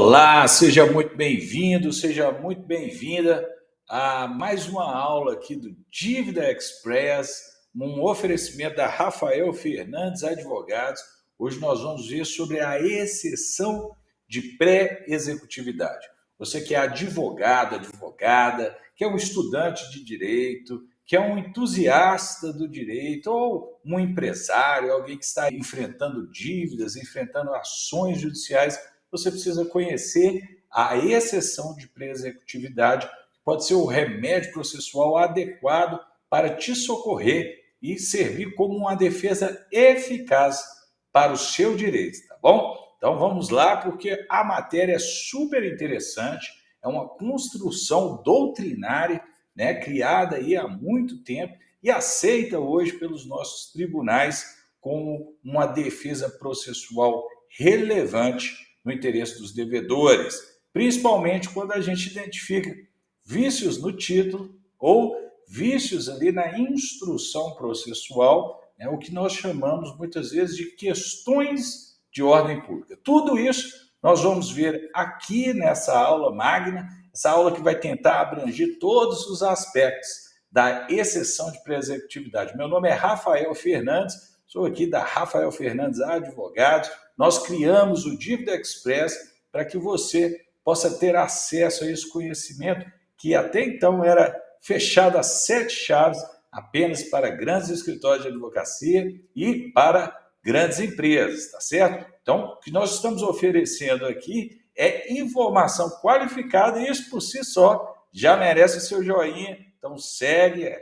Olá, seja muito bem-vindo, seja muito bem-vinda a mais uma aula aqui do Dívida Express, um oferecimento da Rafael Fernandes Advogados. Hoje nós vamos ver sobre a exceção de pré-executividade. Você que é advogado, advogada, que é um estudante de direito, que é um entusiasta do direito ou um empresário, alguém que está enfrentando dívidas, enfrentando ações judiciais, você precisa conhecer a exceção de pré-executividade, que pode ser o remédio processual adequado para te socorrer e servir como uma defesa eficaz para o seu direito, tá bom? Então vamos lá, porque a matéria é super interessante, é uma construção doutrinária, né, criada aí há muito tempo e aceita hoje pelos nossos tribunais como uma defesa processual relevante no interesse dos devedores, principalmente quando a gente identifica vícios no título ou vícios ali na instrução processual, né, o que nós chamamos muitas vezes de questões de ordem pública. Tudo isso nós vamos ver aqui nessa aula magna, essa aula que vai tentar abranger todos os aspectos da exceção de pré-executividade. Meu nome é Rafael Fernandes, sou aqui da Rafael Fernandes Advogados. Nós criamos o Dívida Express para que você possa ter acesso a esse conhecimento que até então era fechado a 7 chaves apenas para grandes escritórios de advocacia e para grandes empresas, tá certo? Então, o que nós estamos oferecendo aqui é informação qualificada e isso por si só já merece o seu joinha. Então, segue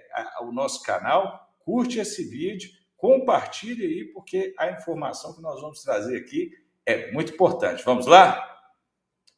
o nosso canal, curte esse vídeo, compartilhe aí, porque a informação que nós vamos trazer aqui é muito importante. Vamos lá?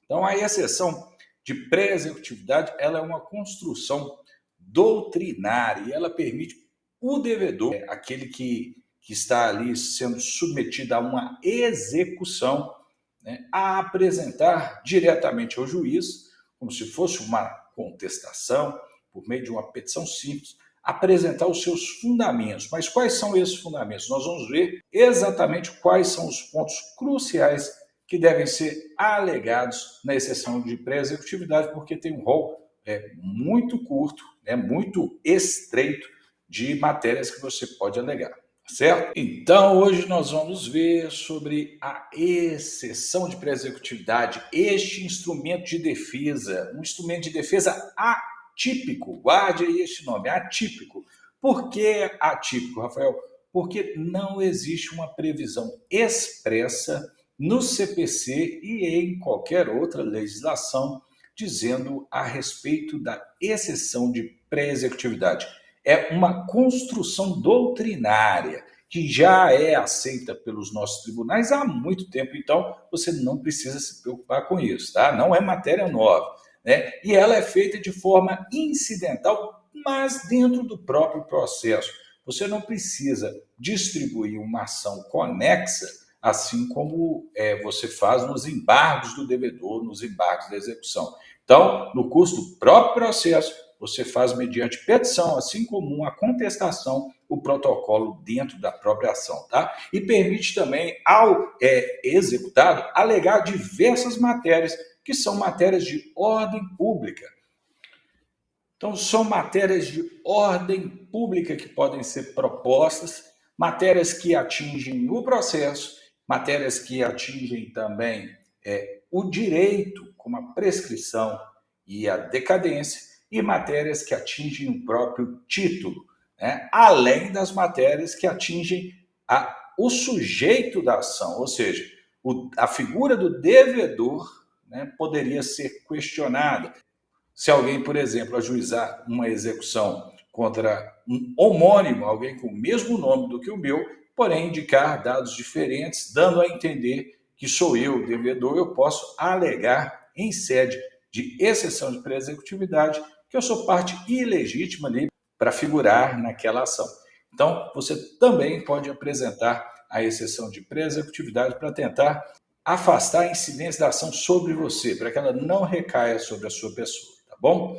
Então, a exceção de pré-executividade, ela é uma construção doutrinária e ela permite o devedor, aquele que está ali sendo submetido a uma execução, né, a apresentar diretamente ao juiz, como se fosse uma contestação, por meio de uma petição simples, apresentar os seus fundamentos. Mas quais são esses fundamentos? Nós vamos ver exatamente quais são os pontos cruciais que devem ser alegados na exceção de pré-executividade, porque tem um rol muito curto, muito estreito de matérias que você pode alegar, certo? Então, hoje nós vamos ver sobre a exceção de pré-executividade, este instrumento de defesa, um instrumento de defesa atípico, guarde aí este nome, atípico. Por que atípico, Rafael? Porque não existe uma previsão expressa no CPC e em qualquer outra legislação dizendo a respeito da exceção de pré-executividade. É uma construção doutrinária que já é aceita pelos nossos tribunais há muito tempo, então você não precisa se preocupar com isso, tá? Não é matéria nova, né? E ela é feita de forma incidental, mas dentro do próprio processo. Você não precisa distribuir uma ação conexa, assim como você faz nos embargos do devedor, nos embargos da execução. Então, no curso do próprio processo, você faz mediante petição, assim como uma contestação, o protocolo dentro da própria ação, tá? E permite também ao executado alegar diversas matérias, que são matérias de ordem pública. Então, são matérias de ordem pública que podem ser propostas, matérias que atingem o processo, matérias que atingem também o direito, como a prescrição e a decadência, e matérias que atingem o próprio título, né? Além das matérias que atingem o sujeito da ação, ou seja, a figura do devedor, né, poderia ser questionada. Se alguém, por exemplo, ajuizar uma execução contra um homônimo, alguém com o mesmo nome do que o meu, porém indicar dados diferentes, dando a entender que sou eu o devedor, eu posso alegar em sede de exceção de pré-executividade que eu sou parte ilegítima ali para figurar naquela ação. Então, você também pode apresentar a exceção de pré-executividade para tentar afastar a incidência da ação sobre você, para que ela não recaia sobre a sua pessoa, tá bom?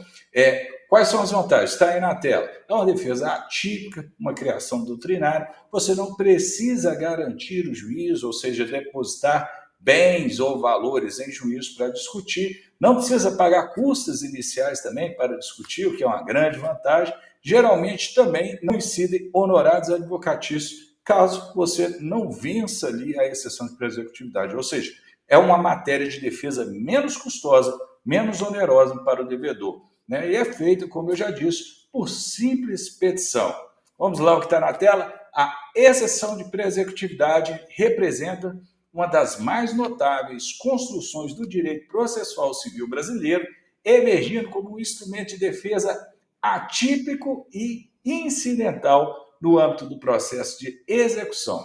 Quais são as vantagens? Está aí na tela. É uma defesa atípica, uma criação doutrinária. Você não precisa garantir o juízo, ou seja, depositar bens ou valores em juízo para discutir, não precisa pagar custas iniciais também para discutir, o que é uma grande vantagem. Geralmente também não incidem honorários advocatícios, caso você não vença ali a exceção de pré-executividade. Ou seja, é uma matéria de defesa menos custosa, menos onerosa para o devedor, né? E é feita, como eu já disse, por simples petição. Vamos lá o que está na tela? A exceção de pré-executividade representa uma das mais notáveis construções do direito processual civil brasileiro, emergindo como um instrumento de defesa atípico e incidental no âmbito do processo de execução.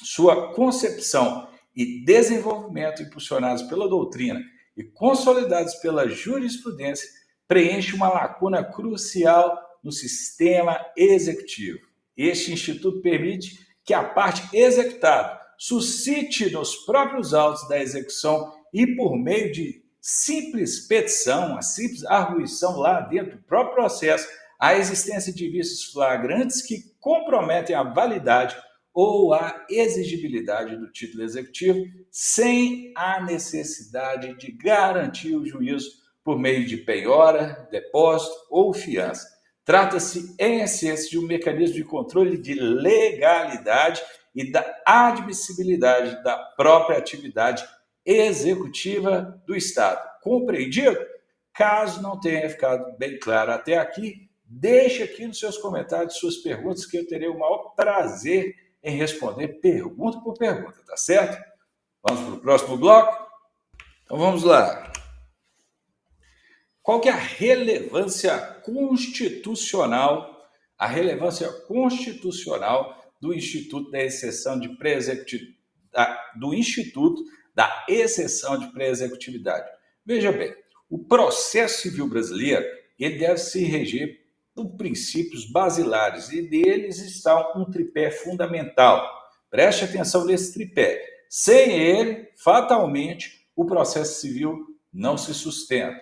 Sua concepção e desenvolvimento, impulsionados pela doutrina e consolidados pela jurisprudência, preenche uma lacuna crucial no sistema executivo. Este instituto permite que a parte executada suscite nos próprios autos da execução e por meio de simples petição, a simples arguição lá dentro do próprio processo, a existência de vícios flagrantes que comprometem a validade ou a exigibilidade do título executivo, sem a necessidade de garantir o juízo por meio de penhora, depósito ou fiança. Trata-se, em essência, de um mecanismo de controle de legalidade e da admissibilidade da própria atividade executiva do Estado. Compreendido? Caso não tenha ficado bem claro até aqui, deixe aqui nos seus comentários suas perguntas, que eu terei o maior prazer em responder pergunta por pergunta, tá certo? Vamos para o próximo bloco? Então vamos lá. Qual que é a relevância constitucional? A relevância constitucional do Instituto da Exceção de Pré-Executividade. Veja bem, o processo civil brasileiro ele deve se reger por princípios basilares, e deles está um tripé fundamental. Preste atenção nesse tripé. Sem ele, fatalmente, o processo civil não se sustenta.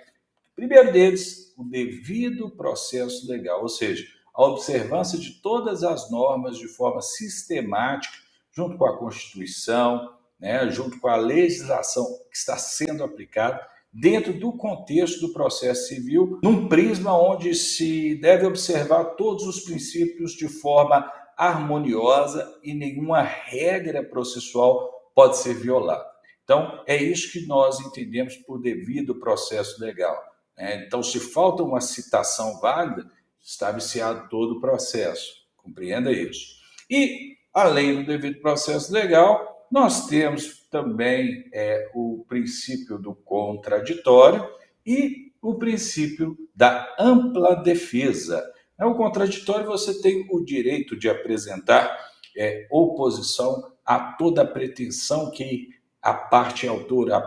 O primeiro deles, o devido processo legal, ou seja, a observância de todas as normas de forma sistemática, junto com a Constituição, né, junto com a legislação que está sendo aplicada, dentro do contexto do processo civil, num prisma onde se deve observar todos os princípios de forma harmoniosa e nenhuma regra processual pode ser violada. Então, é isso que nós entendemos por devido processo legal. Então, se falta uma citação válida, está viciado todo o processo. Compreenda isso. E, além do devido processo legal, nós temos também o princípio do contraditório e o princípio da ampla defesa. No contraditório, você tem o direito de apresentar oposição a toda a pretensão que a parte autora,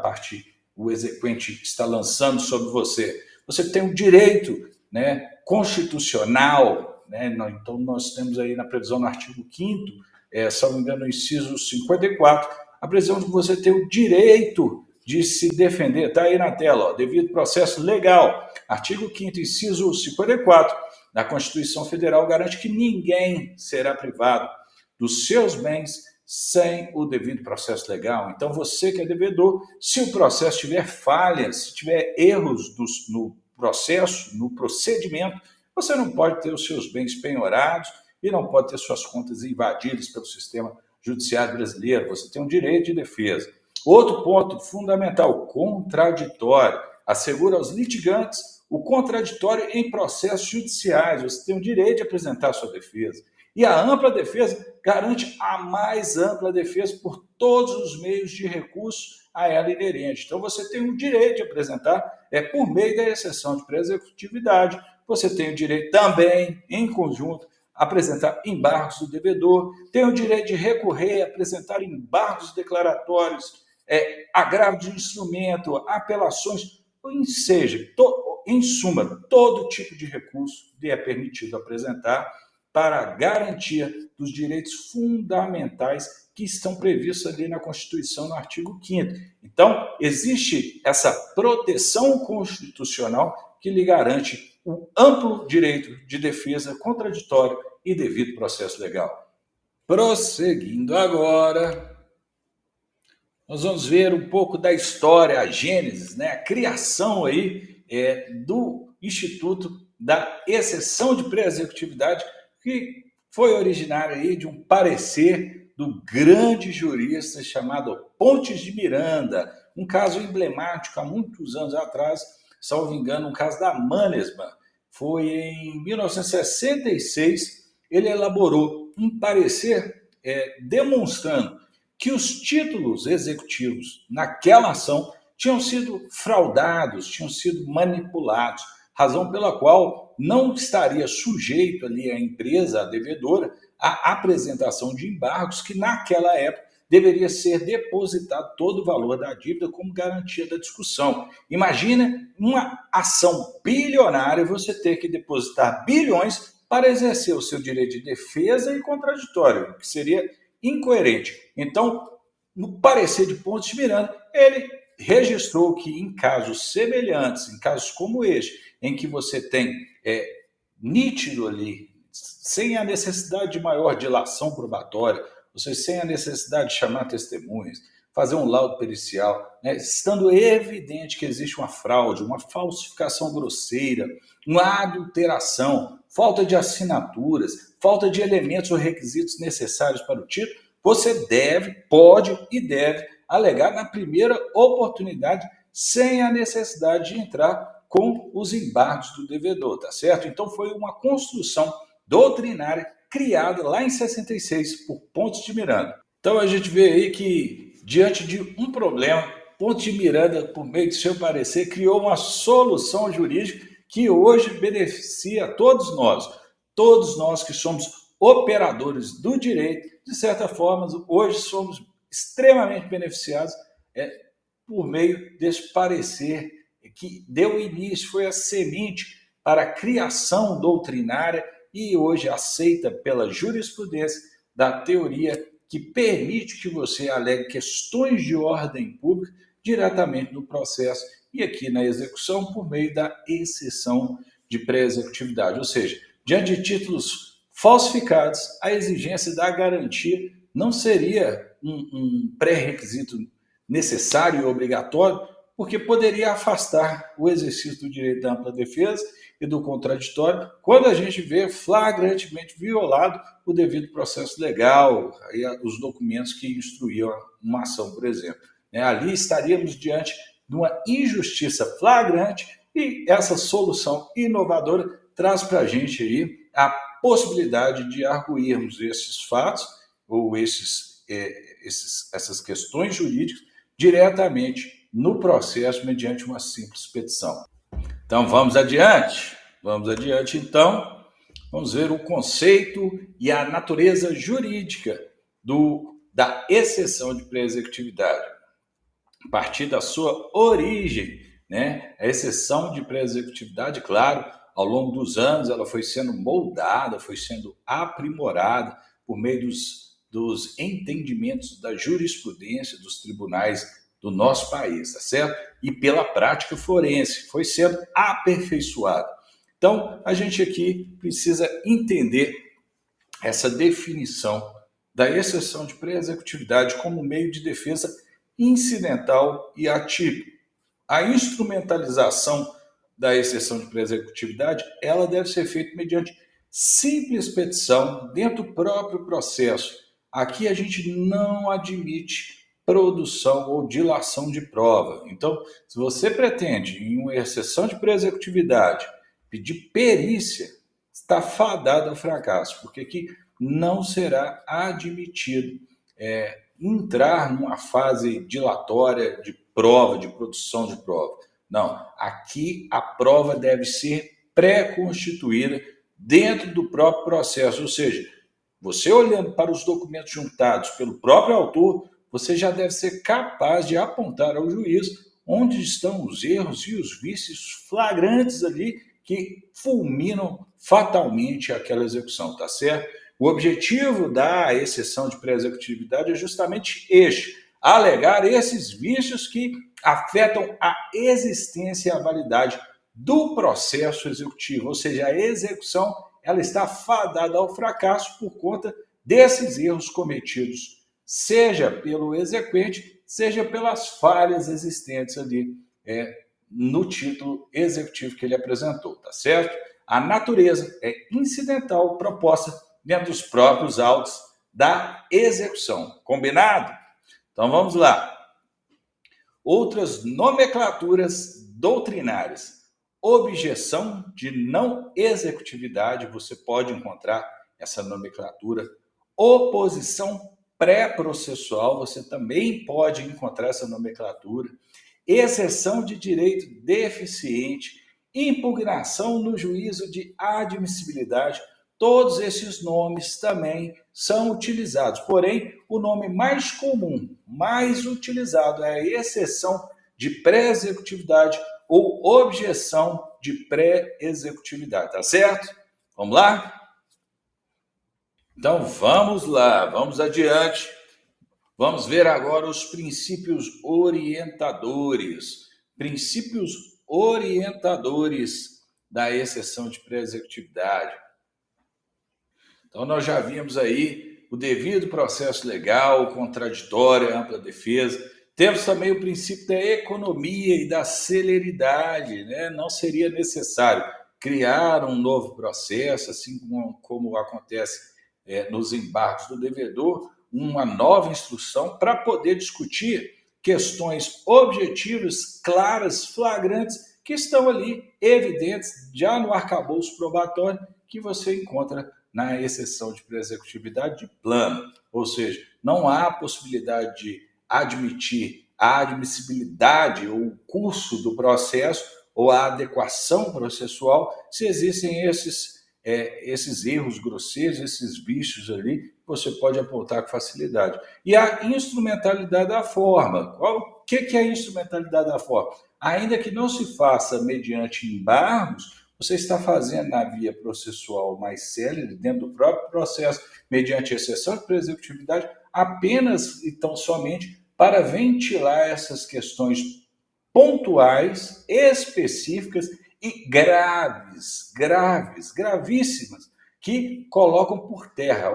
o exequente está lançando sobre você. Você tem o direito, né, constitucional, né? Então nós temos aí na previsão no artigo 5º, se não me engano, no inciso 54, a previsão de que você tem o direito de se defender. Está aí na tela, ó, devido processo legal. Artigo 5º, inciso 54, da Constituição Federal garante que ninguém será privado dos seus bens sem o devido processo legal. Então, você que é devedor, se o processo tiver falhas, se tiver erros no processo, no procedimento, você não pode ter os seus bens penhorados e não pode ter suas contas invadidas pelo sistema judiciário brasileiro. Você tem um direito de defesa. Outro ponto fundamental, contraditório. Assegura aos litigantes o contraditório em processos judiciais. Você tem o direito de apresentar a sua defesa. E a ampla defesa garante a mais ampla defesa por todos os meios de recurso a ela inerente. Então, você tem o direito de apresentar, por meio da exceção de pré-executividade, você tem o direito também, em conjunto, apresentar embargos do devedor, tem o direito de recorrer, apresentar embargos declaratórios, agravo de instrumento, apelações, em suma, todo tipo de recurso lhe é permitido apresentar para a garantia dos direitos fundamentais que estão previstos ali na Constituição, no artigo 5º. Então, existe essa proteção constitucional que lhe garante o amplo direito de defesa, contraditório e devido processo legal. Prosseguindo agora, nós vamos ver um pouco da história, a gênese, né, a criação aí do Instituto da Exceção de Pré-Executividade, que foi originário aí de um parecer do grande jurista chamado Pontes de Miranda, um caso emblemático há muitos anos atrás, salvo engano, um caso da Mannesmann. Foi em 1966, ele elaborou um parecer demonstrando que os títulos executivos naquela ação tinham sido fraudados, tinham sido manipulados, razão pela qual não estaria sujeito ali a empresa, a devedora, à apresentação de embargos que naquela época deveria ser depositado todo o valor da dívida como garantia da discussão. Imagina uma ação bilionária, você ter que depositar bilhões para exercer o seu direito de defesa e contraditório, o que seria incoerente. Então, no parecer de Pontes de Miranda, ele registrou que em casos semelhantes, em casos como este, em que você tem nítido ali, sem a necessidade de maior dilação probatória, você sem a necessidade de chamar testemunhas, fazer um laudo pericial, né, estando evidente que existe uma fraude, uma falsificação grosseira, uma adulteração, falta de assinaturas, falta de elementos ou requisitos necessários para o título, você pode e deve alegar na primeira oportunidade, sem a necessidade de entrar com os embargos do devedor, tá certo? Então foi uma construção doutrinária criada lá em 66 por Pontes de Miranda. Então a gente vê aí que, diante de um problema, Pontes de Miranda, por meio de seu parecer, criou uma solução jurídica que hoje beneficia todos nós que somos operadores do direito, de certa forma, hoje somos extremamente beneficiados por meio desse parecer que deu início, foi a semente para a criação doutrinária e hoje aceita pela jurisprudência da teoria que permite que você alegue questões de ordem pública diretamente no processo e aqui na execução por meio da exceção de pré-executividade. Ou seja, diante de títulos falsificados, a exigência da garantia não seria um pré-requisito necessário e obrigatório, porque poderia afastar o exercício do direito da ampla defesa e do contraditório quando a gente vê flagrantemente violado o devido processo legal, aí os documentos que instruíam uma ação, por exemplo. Ali estaríamos diante de uma injustiça flagrante e essa solução inovadora traz para a gente aí a possibilidade de arguirmos esses fatos ou essas questões jurídicas diretamente no processo mediante uma simples petição. Então vamos adiante. Então. Vamos ver o conceito e a natureza jurídica da exceção de pré-executividade. A partir da sua origem, né? A exceção de pré-executividade, claro, ao longo dos anos ela foi sendo moldada, foi sendo aprimorada por meio dos entendimentos da jurisprudência dos tribunais do nosso país, tá certo? E pela prática forense, foi sendo aperfeiçoada. Então, a gente aqui precisa entender essa definição da exceção de pré-executividade como meio de defesa incidental e atípico. A instrumentalização da exceção de pré-executividade, ela deve ser feita mediante simples petição dentro do próprio processo. Aqui a gente não admite produção ou dilação de prova. Então, se você pretende, em uma exceção de pré-executividade, pedir perícia, está fadado ao fracasso, porque aqui não será admitido entrar numa fase dilatória de prova, de produção de prova. Não, aqui a prova deve ser pré-constituída dentro do próprio processo, ou seja, você olhando para os documentos juntados pelo próprio autor, você já deve ser capaz de apontar ao juiz onde estão os erros e os vícios flagrantes ali que fulminam fatalmente aquela execução, tá certo? O objetivo da exceção de pré-executividade é justamente este, alegar esses vícios que afetam a existência e a validade do processo executivo, ou seja, a execução ela está fadada ao fracasso por conta desses erros cometidos, seja pelo exequente, seja pelas falhas existentes ali no título executivo que ele apresentou, tá certo? A natureza é incidental proposta dentro dos próprios autos da execução. Combinado? Então vamos lá. Outras nomenclaturas doutrinárias. Objeção de não executividade, você pode encontrar essa nomenclatura. Oposição pré-processual, você também pode encontrar essa nomenclatura. Exceção de direito deficiente, impugnação no juízo de admissibilidade. Todos esses nomes também são utilizados, porém, o nome mais comum, mais utilizado é a exceção de pré-executividade ou objeção de pré-executividade, tá certo? Vamos lá? Então, vamos lá, vamos adiante. Vamos ver agora os princípios orientadores. Princípios orientadores da exceção de pré-executividade. Então, nós já vimos aí o devido processo legal, o contraditório, a ampla defesa. Temos também o princípio da economia e da celeridade, né? Não seria necessário criar um novo processo, assim como acontece nos embargos do devedor, uma nova instrução para poder discutir questões objetivas, claras, flagrantes, que estão ali evidentes já no arcabouço probatório que você encontra na exceção de pré-executividade de plano. Ou seja, não há possibilidade de admitir a admissibilidade ou o curso do processo ou a adequação processual se existem esses erros grosseiros, esses vícios ali, você pode apontar com facilidade. E a instrumentalidade da forma. O que é a instrumentalidade da forma? Ainda que não se faça mediante embargos, você está fazendo na via processual mais célere, dentro do próprio processo, mediante exceção de pré-executividade, apenas e tão somente para ventilar essas questões pontuais, específicas e gravíssimas, que colocam por terra.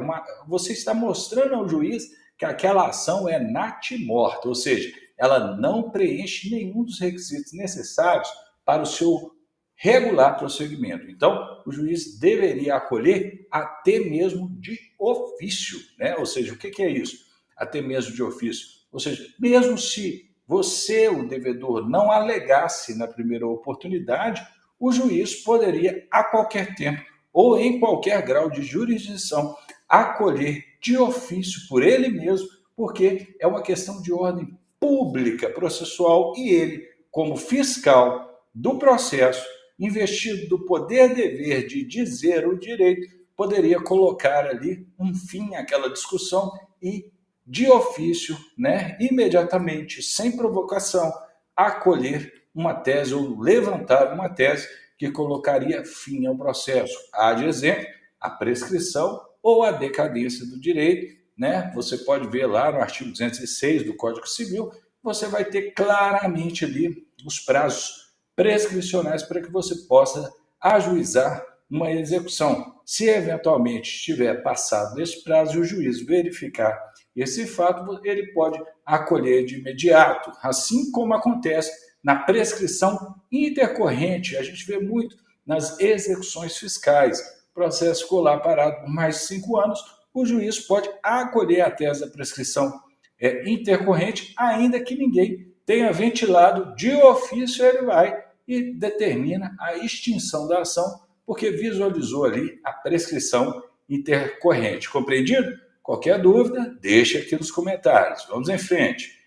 Você está mostrando ao juiz que aquela ação é natimorta, ou seja, ela não preenche nenhum dos requisitos necessários para o seu regular prosseguimento. Então, o juiz deveria acolher até mesmo de ofício, né? Ou seja, o que é isso? Até mesmo de ofício. Ou seja, mesmo se você, o devedor, não alegasse na primeira oportunidade, o juiz poderia, a qualquer tempo ou em qualquer grau de jurisdição, acolher de ofício por ele mesmo, porque é uma questão de ordem pública processual e ele, como fiscal do processo, investido do poder-dever de dizer o direito, poderia colocar ali um fim àquela discussão e, de ofício, né, imediatamente, sem provocação, acolher uma tese ou levantar uma tese que colocaria fim ao processo. Há de exemplo, a prescrição ou a decadência do direito, né? Você pode ver lá no artigo 206 do Código Civil, você vai ter claramente ali os prazos prescricionais para que você possa ajuizar uma execução. Se eventualmente estiver passado desse prazo e o juiz verificar esse fato, ele pode acolher de imediato, assim como acontece na prescrição intercorrente. A gente vê muito nas execuções fiscais. O processo ficou lá parado por mais de 5 anos, o juiz pode acolher a tese da prescrição intercorrente, ainda que ninguém tenha ventilado de ofício, ele vai e determina a extinção da ação, porque visualizou ali a prescrição intercorrente. Compreendido? Qualquer dúvida, deixe aqui nos comentários. Vamos em frente.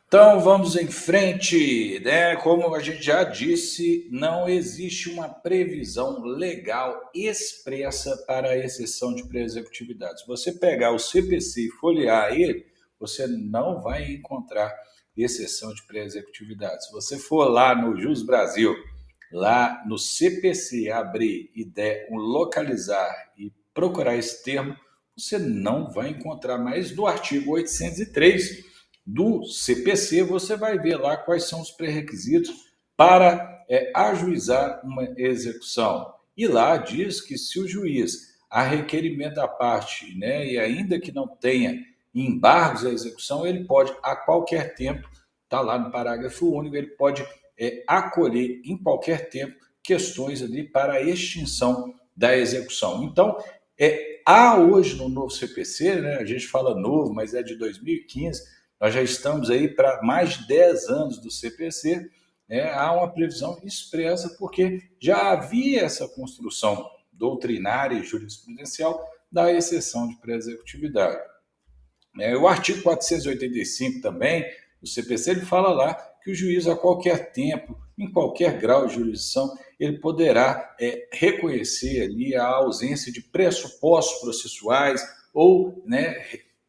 Então, vamos em frente, né? Como a gente já disse, não existe uma previsão legal expressa para a exceção de pré-executividade. Se você pegar o CPC e folhear ele, você não vai encontrar exceção de pré-executividade. Se você for lá no Jus Brasil, lá no CPC, abrir e der um localizar e procurar esse termo, você não vai encontrar mais. No artigo 803 do CPC, você vai ver lá quais são os pré-requisitos para ajuizar uma execução. E lá diz que se o juiz, a requerimento da parte, né, e ainda que não tenha embargos à execução, ele pode, a qualquer tempo, está lá no parágrafo único, ele pode acolher em qualquer tempo questões ali para a extinção da execução. Então, há hoje no novo CPC, né, a gente fala novo, mas é de 2015, nós já estamos aí para mais de 10 anos do CPC, há uma previsão expressa, porque já havia essa construção doutrinária e jurisprudencial da exceção de pré-executividade. O artigo 485 também, do CPC, ele fala lá que o juiz, a qualquer tempo, em qualquer grau de jurisdição, ele poderá reconhecer ali a ausência de pressupostos processuais ou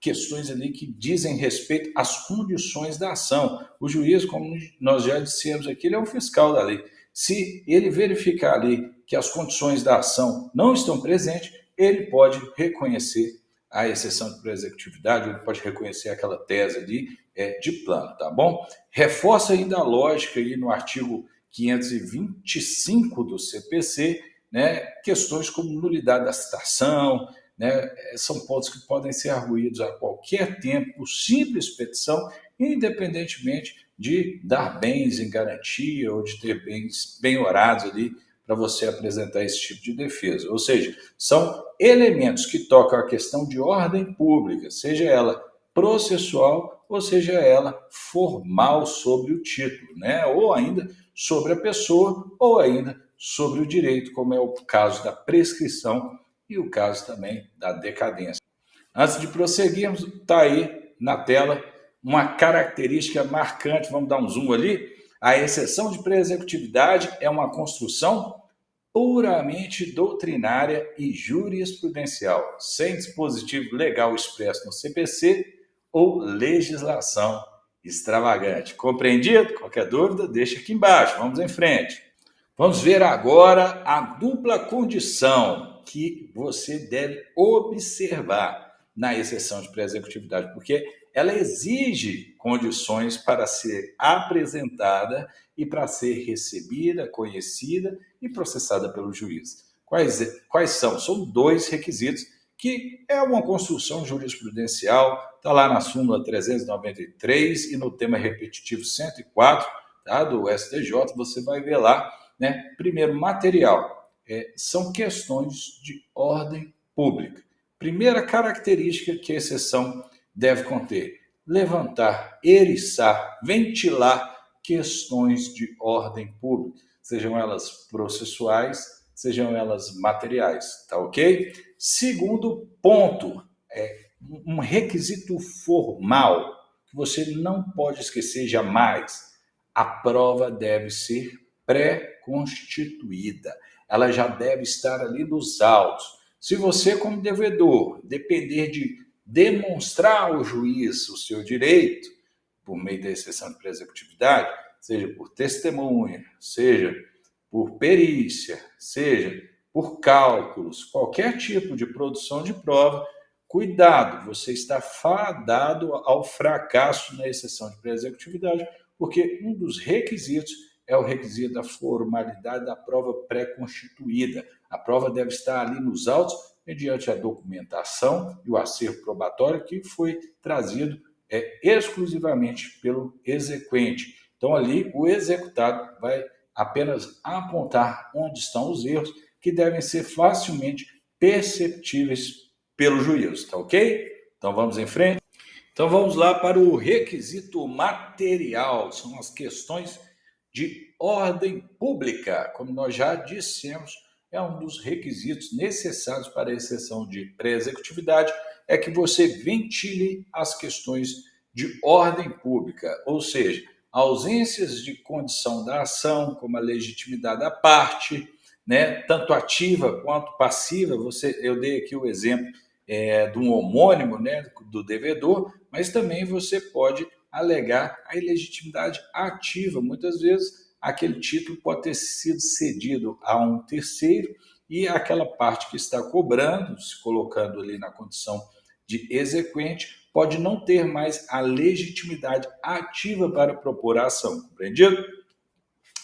questões ali que dizem respeito às condições da ação. O juiz, como nós já dissemos aqui, ele é um fiscal da lei. Se ele verificar ali que as condições da ação não estão presentes, ele pode reconhecer a exceção de pré-executividade, ele pode reconhecer aquela tese ali de plano, tá bom? Reforça ainda a lógica aí no artigo 525 do CPC, questões como nulidade da citação, são pontos que podem ser arguídos a qualquer tempo, por simples petição, independentemente de dar bens em garantia ou de ter bens penhorados ali para você apresentar esse tipo de defesa. Ou seja, são elementos que tocam a questão de ordem pública, seja ela processual ou seja ela formal sobre o título, ou ainda sobre a pessoa, ou ainda sobre o direito, como é o caso da prescrição e o caso também da decadência. Antes de prosseguirmos, está aí na tela uma característica marcante, vamos dar um zoom ali. A exceção de pré-executividade é uma construção puramente doutrinária e jurisprudencial, sem dispositivo legal expresso no CPC ou legislação extravagante. Compreendido? Qualquer dúvida, deixa aqui embaixo. Vamos em frente. Vamos ver agora a dupla condição que você deve observar na exceção de pré-executividade, porque ela exige condições para ser apresentada e para ser recebida, conhecida e processada pelo juiz. Quais são? São 2 requisitos, que é uma construção jurisprudencial, está lá na súmula 393 e no tema repetitivo 104, tá, do STJ, você vai ver lá, Primeiro, material. São questões de ordem pública. Primeira característica que a exceção deve conter: levantar, eriçar, ventilar questões de ordem pública, sejam elas processuais, sejam elas materiais, tá ok? Segundo ponto, um requisito formal que você não pode esquecer jamais: a prova deve ser pré-constituída, ela já deve estar ali nos autos. Se você, como devedor, depender de demonstrar ao juiz o seu direito, por meio da exceção de pré-executividade, seja por testemunha, seja por perícia, seja por cálculos, qualquer tipo de produção de prova, cuidado, você está fadado ao fracasso na exceção de pré-executividade, porque um dos requisitos é o requisito da formalidade da prova pré-constituída. A prova deve estar ali nos autos, mediante a documentação e o acervo probatório que foi trazido exclusivamente pelo exequente. Então, ali, o executado vai apenas apontar onde estão os erros, que devem ser facilmente perceptíveis pelo juiz, tá ok? Então, vamos em frente. Então, vamos lá para o requisito material, são as questões de ordem pública. Como nós já dissemos, é um dos requisitos necessários para a exceção de pré-executividade, é que você ventile as questões de ordem pública, ou seja, ausências de condição da ação, como a legitimidade da parte, tanto ativa quanto passiva. Eu dei aqui o exemplo de um homônimo, do devedor, mas também você pode alegar a ilegitimidade ativa. Muitas vezes aquele título pode ter sido cedido a um terceiro e aquela parte que está cobrando, se colocando ali na condição de exequente, pode não ter mais a legitimidade ativa para propor a ação, compreendido?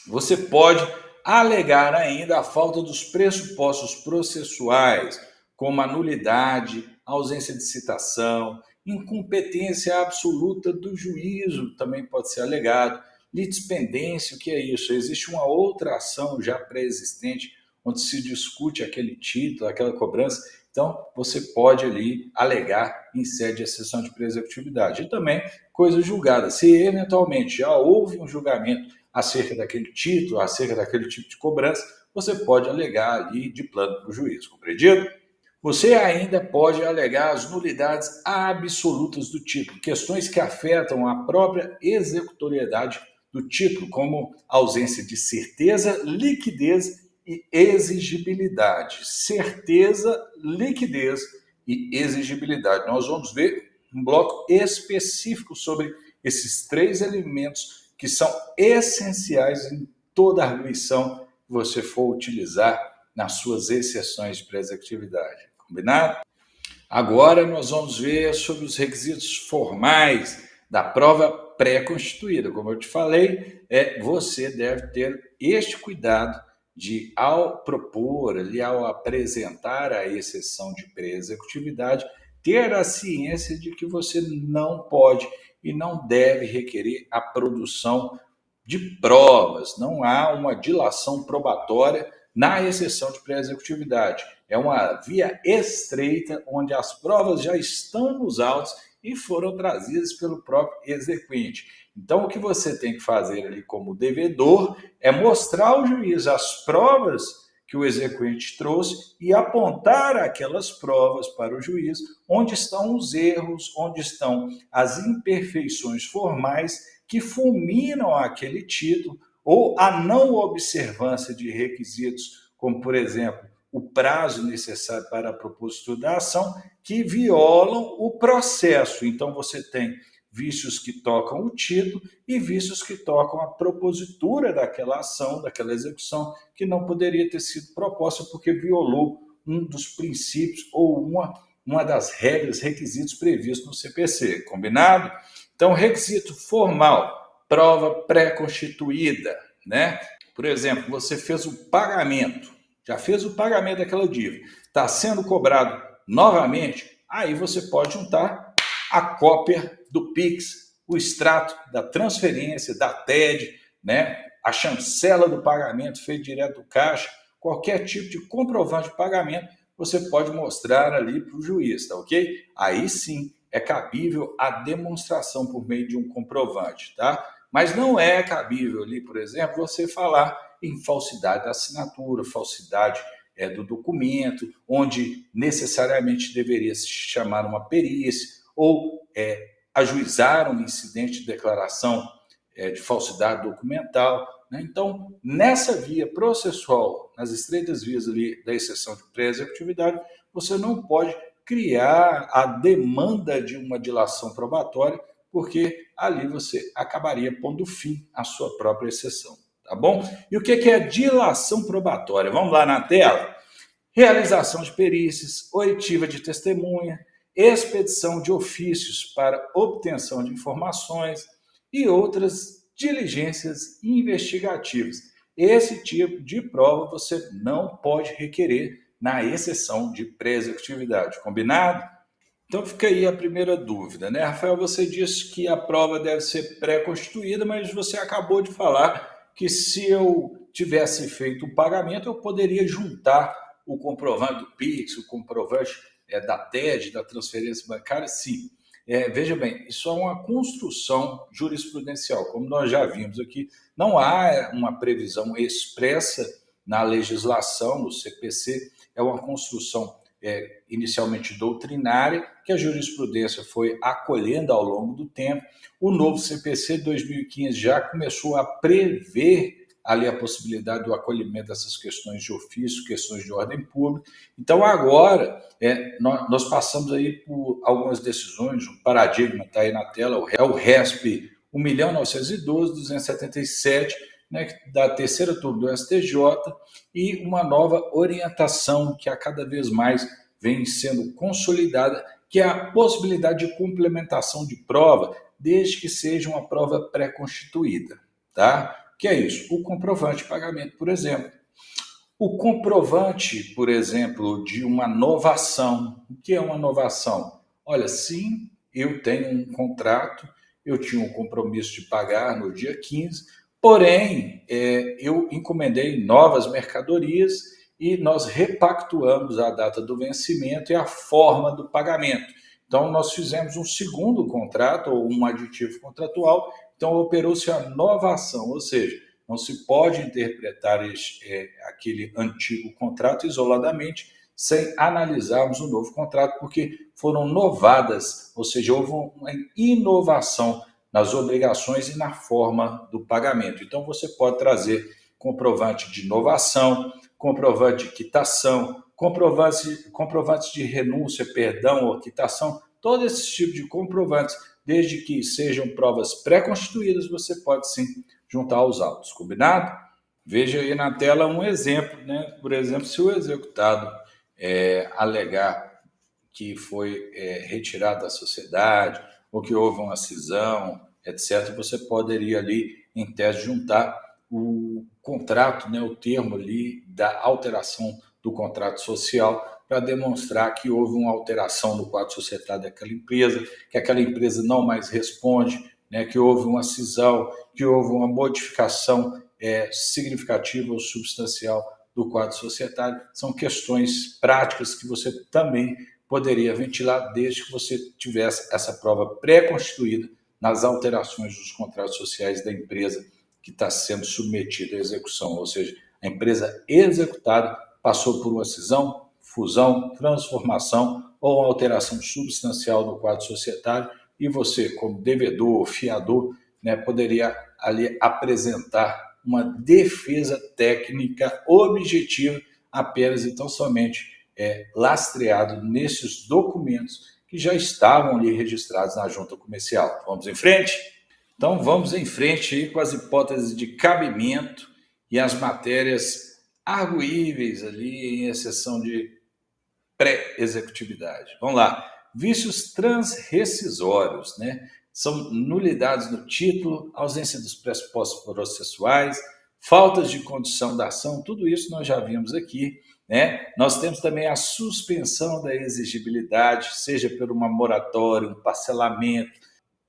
Você pode alegar ainda a falta dos pressupostos processuais, como a nulidade, a ausência de citação, Incompetência absoluta do juízo também pode ser alegado. Litispendência, o que é isso? Existe uma outra ação já pré-existente onde se discute aquele título, aquela cobrança. Então, você pode ali alegar em sede de exceção de pré-executividade. E também coisa julgada. Se eventualmente já houve um julgamento acerca daquele título, acerca daquele tipo de cobrança, você pode alegar ali de plano para o juiz, compreendido? Você ainda pode alegar as nulidades absolutas do título, questões que afetam a própria executoriedade do título, como ausência de certeza, liquidez e exigibilidade. Certeza, liquidez e exigibilidade. Nós vamos ver um bloco específico sobre esses três elementos que são essenciais em toda arguição que você for utilizar nas suas exceções de pré-executividade. Combinado? Agora nós vamos ver sobre os requisitos formais da prova pré-constituída. Como eu te falei, você deve ter este cuidado de, ao propor, ali, ao apresentar a exceção de pré-executividade, ter a ciência de que você não pode e não deve requerer a produção de provas. Não há uma dilação probatória na exceção de pré-executividade. É uma via estreita onde as provas já estão nos autos e foram trazidas pelo próprio exequente. Então, o que você tem que fazer ali como devedor é mostrar ao juiz as provas que o exequente trouxe e apontar aquelas provas para o juiz onde estão os erros, onde estão as imperfeições formais que fulminam aquele título ou a não observância de requisitos, como, por exemplo, o prazo necessário para a propositura da ação, que violam o processo. Então, você tem vícios que tocam o título e vícios que tocam a propositura daquela ação, daquela execução, que não poderia ter sido proposta porque violou um dos princípios ou uma das regras, requisitos previstos no CPC. Combinado? Então, requisito formal, prova pré-constituída, né? Por exemplo, você fez o pagamento, já fez o pagamento daquela dívida, está sendo cobrado novamente, aí você pode juntar a cópia do Pix, o extrato da transferência, da TED, né? A chancela do pagamento feito direto do caixa, qualquer tipo de comprovante de pagamento, você pode mostrar ali para o juiz, tá ok? Aí sim é cabível a demonstração por meio de um comprovante, tá? Mas não é cabível ali, por exemplo, você falar em falsidade da assinatura, falsidade do documento, onde necessariamente deveria se chamar uma perícia, ou ajuizar um incidente de declaração de falsidade documental, né? Então, nessa via processual, nas estreitas vias ali da exceção de pré-executividade, você não pode criar a demanda de uma dilação probatória, porque ali você acabaria pondo fim à sua própria exceção, tá bom? E o que é dilação probatória? Vamos lá na tela? Realização de perícias, oitiva de testemunha, expedição de ofícios para obtenção de informações e outras diligências investigativas. Esse tipo de prova você não pode requerer na exceção de pré-executividade, combinado? Então fica aí a primeira dúvida, né? Rafael, você disse que a prova deve ser pré-constituída, mas você acabou de falar que se eu tivesse feito o pagamento, eu poderia juntar o comprovante do Pix, o comprovante da TED, da transferência bancária, sim. Veja bem, isso é uma construção jurisprudencial, como nós já vimos aqui. Não há uma previsão expressa na legislação, no CPC, é uma construção inicialmente doutrinária, que a jurisprudência foi acolhendo ao longo do tempo. O novo CPC de 2015 já começou a prever ali a possibilidade do acolhimento dessas questões de ofício, questões de ordem pública. Então, agora, nós passamos aí por algumas decisões, um paradigma está aí na tela, é o RESP 1.912.277, né, da terceira turma do STJ, e uma nova orientação que a cada vez mais vem sendo consolidada, que é a possibilidade de complementação de prova, desde que seja uma prova pré-constituída, tá? Que é isso? O comprovante de pagamento, por exemplo. O comprovante, por exemplo, de uma novação. O que é uma novação? Olha, sim, eu tenho um contrato, eu tinha um compromisso de pagar no dia 15, porém, eu encomendei novas mercadorias e nós repactuamos a data do vencimento e a forma do pagamento. Então, nós fizemos um segundo contrato, ou um aditivo contratual, então operou-se a novação, ou seja, não se pode interpretar aquele antigo contrato isoladamente, sem analisarmos o novo contrato, porque foram novadas, ou seja, houve uma inovação nas obrigações e na forma do pagamento. Então, você pode trazer comprovante de inovação, comprovante de quitação, comprovantes de renúncia, perdão ou quitação, todo esse tipo de comprovantes, desde que sejam provas pré-constituídas, você pode sim juntar aos autos, combinado? Veja aí na tela um exemplo, né? Por exemplo, se o executado alegar que foi retirado da sociedade ou que houve uma cisão, etc., você poderia ali, em tese, juntar o contrato, né, o termo ali da alteração do contrato social para demonstrar que houve uma alteração no quadro societário daquela empresa, que aquela empresa não mais responde, né, que houve uma cisão, que houve uma modificação significativa ou substancial do quadro societário. São questões práticas que você também poderia ventilar desde que você tivesse essa prova pré-constituída nas alterações dos contratos sociais da empresa que está sendo submetida à execução, ou seja, a empresa executada passou por uma cisão, fusão, transformação ou uma alteração substancial no quadro societário e você, como devedor, fiador, né, poderia ali apresentar uma defesa técnica objetiva apenas e tão somente lastreado nesses documentos que já estavam ali registrados na junta comercial. Vamos em frente? Então vamos em frente aí com as hipóteses de cabimento e as matérias arguíveis ali em exceção de pré-executividade. Vamos lá. Vícios transrescisórios, né? São nulidades no título, ausência dos pressupostos processuais, faltas de condição da ação, tudo isso nós já vimos aqui, né? Nós temos também a suspensão da exigibilidade, seja por uma moratória, um parcelamento,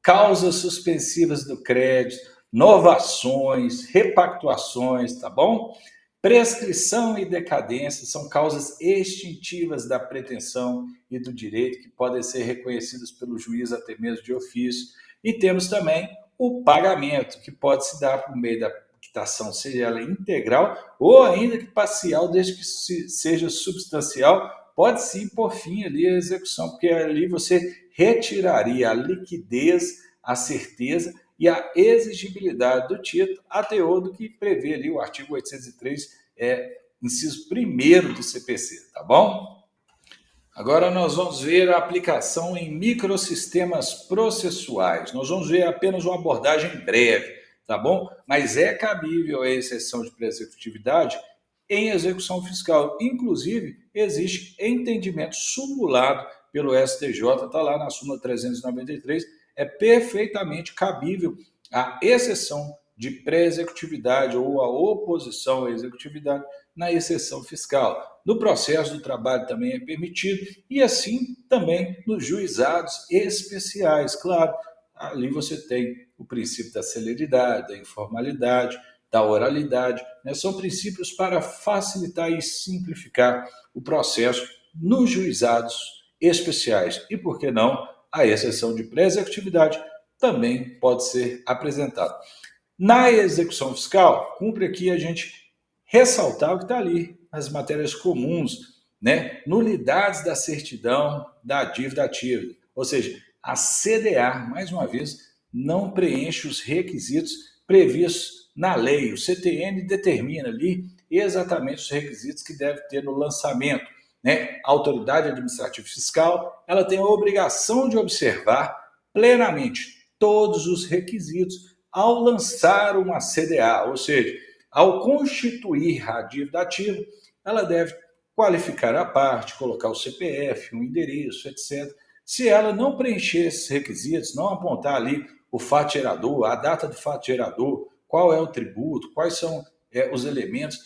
causas suspensivas do crédito, novações, repactuações, tá bom? Prescrição e decadência são causas extintivas da pretensão e do direito que podem ser reconhecidas pelo juiz até mesmo de ofício. E temos também o pagamento, que pode se dar por meio da quitação, seja ela integral ou ainda que parcial, desde que seja substancial, pode sim pôr fim ali à execução, porque ali você retiraria a liquidez, a certeza e a exigibilidade do título a teor do que prevê ali o artigo 803, inciso 1º do CPC, tá bom? Agora nós vamos ver a aplicação em microsistemas processuais. Nós vamos ver apenas uma abordagem breve, tá bom? Mas é cabível a exceção de pré-executividade em execução fiscal. Inclusive, existe entendimento sumulado pelo STJ, está lá na súmula 393, é perfeitamente cabível a exceção de pré-executividade ou a oposição à executividade na exceção fiscal. No processo do trabalho também é permitido e assim também nos juizados especiais. Claro, ali você tem o princípio da celeridade, da informalidade, da oralidade, né? São princípios para facilitar e simplificar o processo nos juizados especiais. E por que não, a exceção de pré-executividade também pode ser apresentada. Na execução fiscal, cumpre aqui a gente ressaltar o que está ali nas matérias comuns, né? Nulidades da certidão da dívida ativa, ou seja, a CDA, mais uma vez, não preenche os requisitos previstos na lei. O CTN determina ali exatamente os requisitos que deve ter no lançamento, né? A autoridade administrativa fiscal, ela tem a obrigação de observar plenamente todos os requisitos ao lançar uma CDA, ou seja, ao constituir a dívida ativa, ela deve qualificar a parte, colocar o CPF, o endereço, etc. Se ela não preencher esses requisitos, não apontar ali o fato gerador, a data do fato gerador, qual é o tributo, quais são os elementos,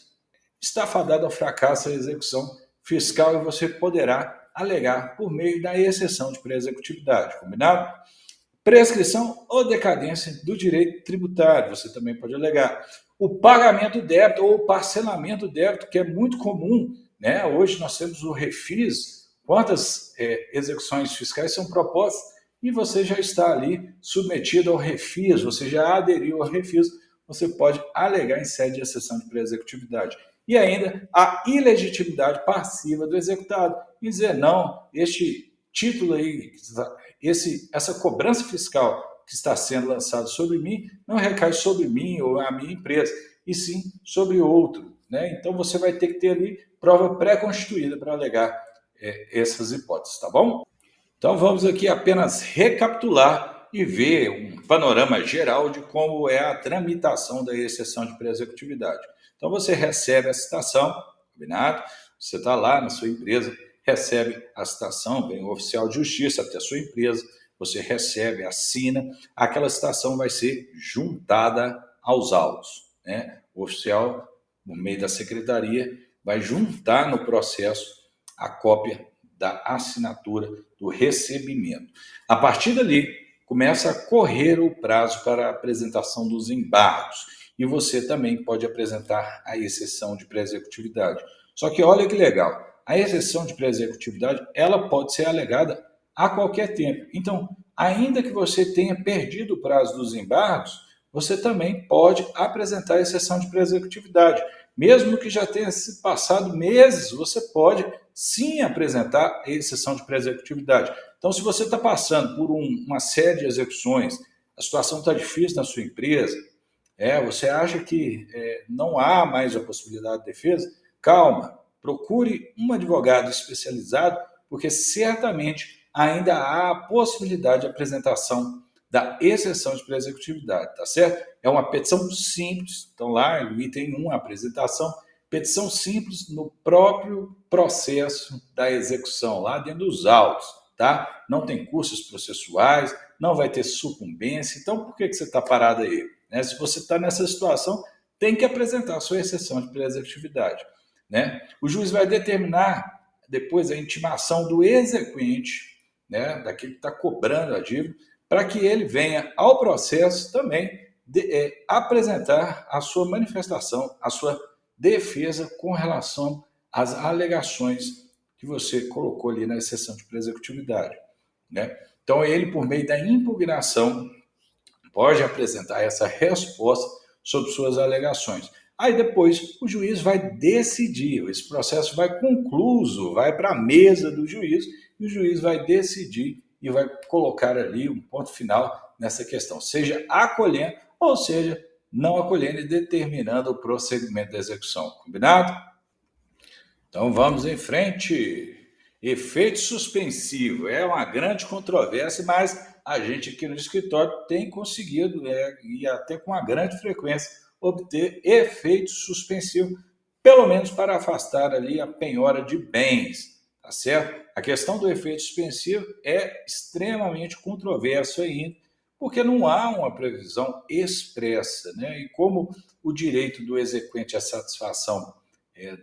está fadada ao fracasso a execução fiscal e você poderá alegar por meio da exceção de pré-executividade, combinado? Prescrição ou decadência do direito tributário, você também pode alegar. O pagamento do débito ou o parcelamento do débito, que é muito comum, né? Hoje nós temos o refis, quantas execuções fiscais são propostas e você já está ali submetido ao refis, você já aderiu ao refis, você pode alegar em sede de exceção de pré-executividade. E ainda a ilegitimidade passiva do executado, e dizer não, este título aí, essa cobrança fiscal que está sendo lançada sobre mim, não recai sobre mim ou a minha empresa, e sim sobre outro, né? Então você vai ter que ter ali prova pré-constituída para alegar essas hipóteses, tá bom? Então vamos aqui apenas recapitular e ver um panorama geral de como é a tramitação da exceção de pré-executividade. Então você recebe a citação, combinado? Você está lá na sua empresa, recebe a citação, vem o oficial de justiça até a sua empresa, você recebe, assina, aquela citação vai ser juntada aos autos, né? O oficial, no meio da secretaria, vai juntar no processo a cópia da assinatura do recebimento. A partir dali, começa a correr o prazo para a apresentação dos embargos e você também pode apresentar a exceção de pré-executividade. Só que olha que legal, a exceção de pré-executividade ela pode ser alegada a qualquer tempo. Então, ainda que você tenha perdido o prazo dos embargos, você também pode apresentar a exceção de pré-executividade. Mesmo que já tenha se passado meses, você pode sim apresentar a exceção de pré-executividade. Então, se você está passando por uma série de execuções, a situação está difícil na sua empresa, você acha que não há mais a possibilidade de defesa, calma, procure um advogado especializado, porque certamente ainda há a possibilidade de apresentação da exceção de pré-executividade, tá certo? É uma petição simples, então lá no item 1, a apresentação, petição simples no próprio processo da execução, lá dentro dos autos, tá? Não tem custos processuais, não vai ter sucumbência, então por que você está parado aí? Né? Se você está nessa situação, tem que apresentar a sua exceção de pré-executividade, né? O juiz vai determinar depois a intimação do exequente, né, daquele que está cobrando a dívida, para que ele venha ao processo também apresentar a sua manifestação, a sua defesa com relação às alegações que você colocou ali na exceção de pré-executividade, né? Então, ele, por meio da impugnação, pode apresentar essa resposta sobre suas alegações. Aí depois o juiz vai decidir, esse processo vai concluso, vai para a mesa do juiz, e o juiz vai decidir e vai colocar ali um ponto final nessa questão, seja acolhendo ou seja não acolhendo e determinando o prosseguimento da execução. Combinado? Então vamos em frente. Efeito suspensivo é uma grande controvérsia, mas a gente aqui no escritório tem conseguido, e até com uma grande frequência, obter efeito suspensivo, pelo menos para afastar ali a penhora de bens, tá certo? A questão do efeito suspensivo é extremamente controverso ainda, porque não há uma previsão expressa, né? E como o direito do exequente à satisfação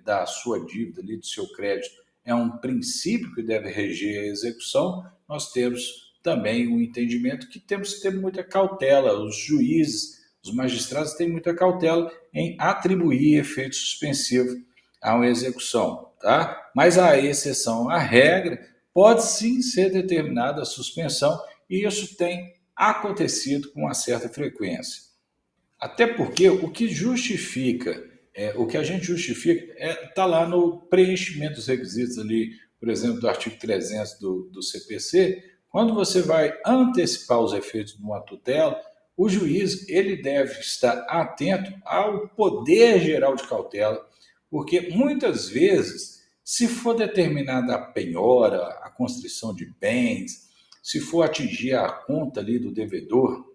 da sua dívida, ali, do seu crédito, é um princípio que deve reger a execução, nós temos também um entendimento que temos que ter muita cautela, os juízes, os magistrados têm muita cautela em atribuir efeito suspensivo a uma execução, tá? Mas a exceção à regra pode sim ser determinada a suspensão e isso tem acontecido com uma certa frequência. Até porque o que justifica, o que a gente justifica está lá no preenchimento dos requisitos ali, por exemplo, do artigo 300 do CPC, quando você vai antecipar os efeitos de uma tutela, o juiz ele deve estar atento ao poder geral de cautela, porque muitas vezes, se for determinada a penhora, a constrição de bens, se for atingir a conta ali do devedor,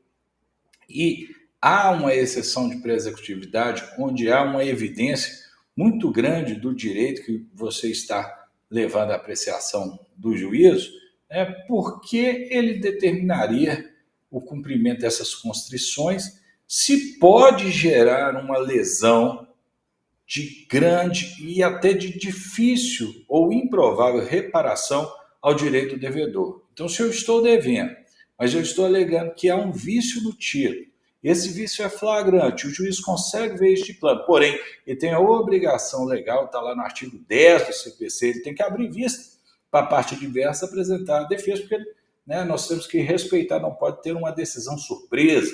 e há uma exceção de pré-executividade, onde há uma evidência muito grande do direito que você está levando à apreciação do juízo, por que ele determinaria o cumprimento dessas constrições se pode gerar uma lesão de grande e até de difícil ou improvável reparação ao direito do devedor. Então, se eu estou devendo, mas eu estou alegando que há um vício no título, esse vício é flagrante, o juiz consegue ver este plano, porém, ele tem a obrigação legal, está lá no artigo 10 do CPC, ele tem que abrir vista para a parte adversa apresentar a defesa, porque nós temos que respeitar, não pode ter uma decisão surpresa.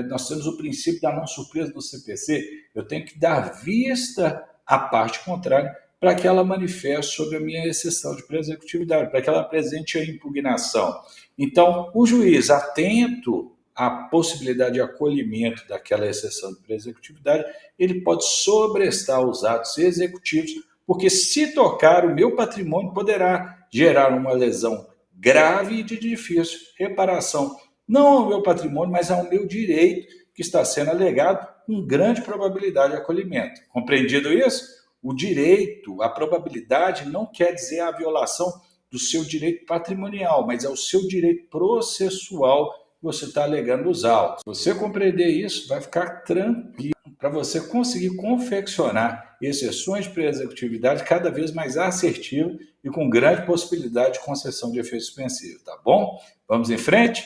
Nós temos o princípio da não surpresa do CPC, eu tenho que dar vista à parte contrária para que ela manifeste sobre a minha exceção de pré-executividade, para que ela apresente a impugnação. Então, o juiz, atento à possibilidade de acolhimento daquela exceção de pré-executividade, ele pode sobrestar os atos executivos, porque se tocar o meu patrimônio poderá gerar uma lesão grave e de difícil reparação, não ao meu patrimônio, mas ao meu direito que está sendo alegado com grande probabilidade de acolhimento. Compreendido isso? O direito, a probabilidade não quer dizer a violação do seu direito patrimonial, mas é o seu direito processual que você está alegando os autos. Se você compreender isso, vai ficar tranquilo para você conseguir confeccionar exceções de pré-executividade cada vez mais assertivas e com grande possibilidade de concessão de efeito suspensivo, tá bom? Vamos em frente?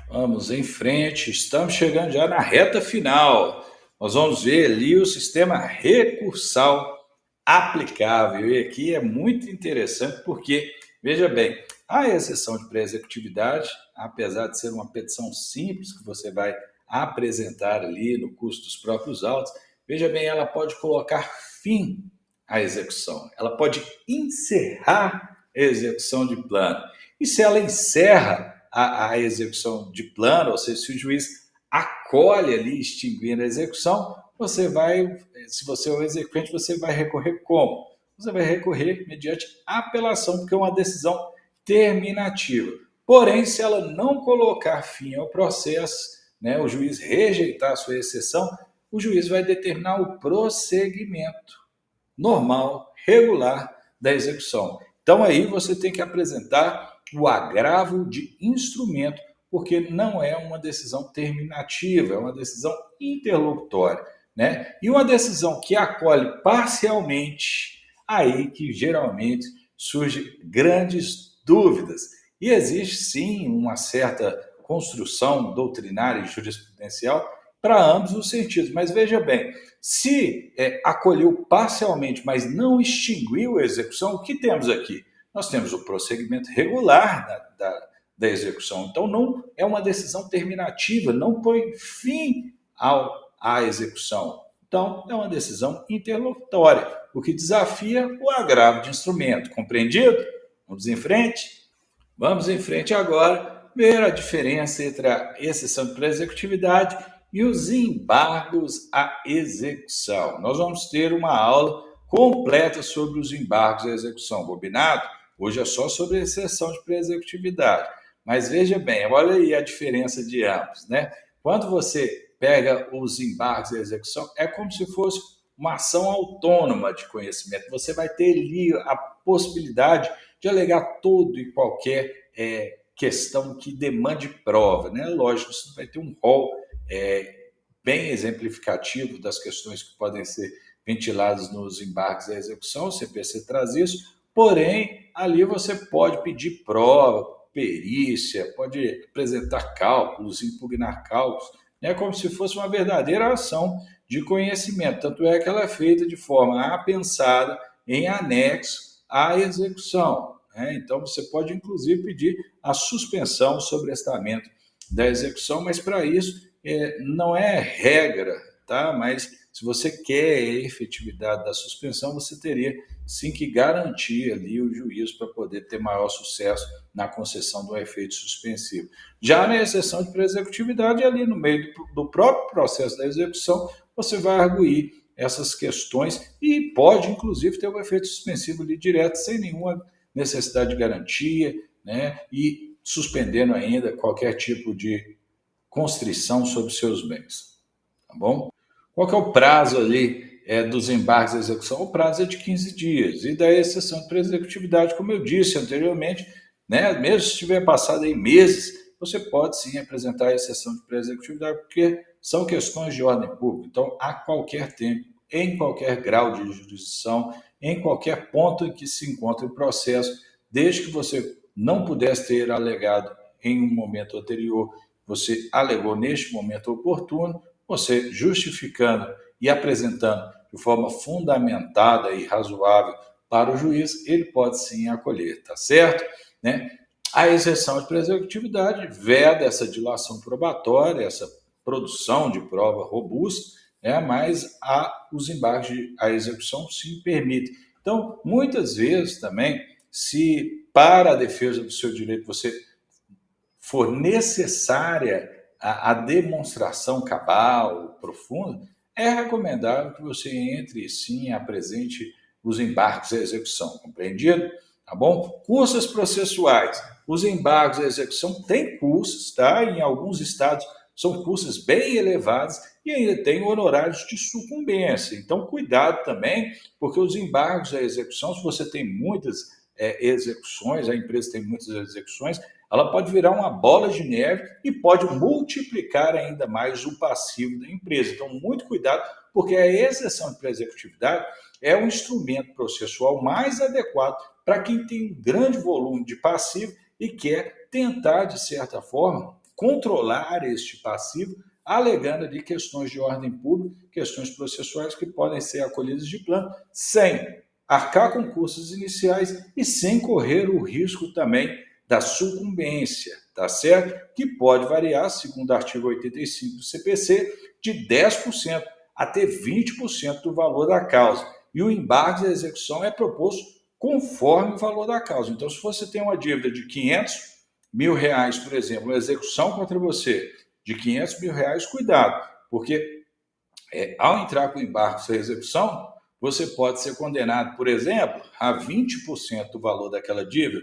Vamos em frente, estamos chegando já na reta final. Nós vamos ver ali o sistema recursal aplicável. E aqui é muito interessante porque, veja bem, a exceção de pré-executividade, apesar de ser uma petição simples que você vai apresentar ali no curso dos próprios autos, veja bem, ela pode colocar fim à execução, ela pode encerrar a execução de plano. E se ela encerra a execução de plano, ou seja, se o juiz acolhe ali, extinguindo a execução, você vai, se você é o exequente, você vai recorrer como? Você vai recorrer mediante apelação, porque é uma decisão terminativa. Porém, se ela não colocar fim ao processo, o juiz rejeitar a sua exceção, o juiz vai determinar o prosseguimento normal, regular da execução. Então, aí você tem que apresentar o agravo de instrumento, porque não é uma decisão terminativa, é uma decisão interlocutória, E uma decisão que acolhe parcialmente, aí que geralmente surgem grandes dúvidas. E existe sim uma certa construção doutrinária e jurisprudencial para ambos os sentidos. Mas veja bem, se acolheu parcialmente, mas não extinguiu a execução, o que temos aqui? Nós temos o prosseguimento regular da execução. Então, não é uma decisão terminativa, não põe fim à execução. Então, é uma decisão interlocutória, o que desafia o agravo de instrumento. Compreendido? Vamos em frente? Vamos em frente agora, ver a diferença entre a exceção de pré-executividade e os embargos à execução. Nós vamos ter uma aula completa sobre os embargos à execução. Combinado? Hoje é só sobre a exceção de pré-executividade. Mas veja bem, olha aí a diferença de ambos, Quando você pega os embargos à execução, é como se fosse uma ação autônoma de conhecimento. Você vai ter ali a possibilidade de alegar todo e qualquer questão que demande prova, Lógico, você vai ter um rol bem exemplificativo das questões que podem ser ventiladas nos embargos à execução, o CPC traz isso, porém, ali você pode pedir prova, perícia, pode apresentar cálculos, impugnar cálculos, como se fosse uma verdadeira ação de conhecimento, tanto é que ela é feita de forma apensada em anexo à execução. Então, você pode, inclusive, pedir a suspensão, o sobrestamento da execução, mas para isso não é regra, tá? Mas se você quer a efetividade da suspensão, você teria sim que garantir ali o juízo para poder ter maior sucesso na concessão do efeito suspensivo. Já na exceção de pré-executividade, ali no meio do próprio processo da execução, você vai arguir essas questões e pode, inclusive, ter um efeito suspensivo ali direto, sem nenhuma necessidade de garantia, e suspendendo ainda qualquer tipo de constrição sobre seus bens, tá bom? Qual que é o prazo ali dos embargos à execução? O prazo é de 15 dias. E da exceção de pré-executividade, como eu disse anteriormente, mesmo se tiver passado aí meses, você pode sim apresentar a exceção de pré-executividade, porque são questões de ordem pública. Então, a qualquer tempo em qualquer grau de jurisdição, em qualquer ponto em que se encontre o processo, desde que você não pudesse ter alegado em um momento anterior, você alegou neste momento oportuno, você justificando e apresentando de forma fundamentada e razoável para o juiz, ele pode sim acolher, tá certo? Né? A exceção de presecutividade veda essa dilação probatória, essa produção de prova robusta, mas os embargos à execução se permitem. Então, muitas vezes também, se para a defesa do seu direito você for necessária a demonstração cabal, profunda, é recomendável que você entre sim e apresente os embargos à execução, compreendido? Tá bom? Custas processuais. Os embargos à execução têm custos, tá? Em alguns estados são custos bem elevados e ainda tem honorários de sucumbência. Então, cuidado também, porque os embargos à execução, se você tem muitas execuções, a empresa tem muitas execuções, ela pode virar uma bola de neve e pode multiplicar ainda mais o passivo da empresa. Então, muito cuidado, porque a exceção de presecutividade é o instrumento processual mais adequado para quem tem um grande volume de passivo e quer tentar, de certa forma, controlar este passivo, alegando ali questões de ordem pública, questões processuais que podem ser acolhidas de plano, sem arcar com custos iniciais e sem correr o risco também da sucumbência, tá certo? Que pode variar, segundo o artigo 85 do CPC, de 10% até 20% do valor da causa. E o embargo da execução é proposto conforme o valor da causa. Então, se você tem uma dívida de R$500 mil, por exemplo, uma execução contra você de R$500 mil, cuidado, porque ao entrar com o embargo da execução, você pode ser condenado, por exemplo, a 20% do valor daquela dívida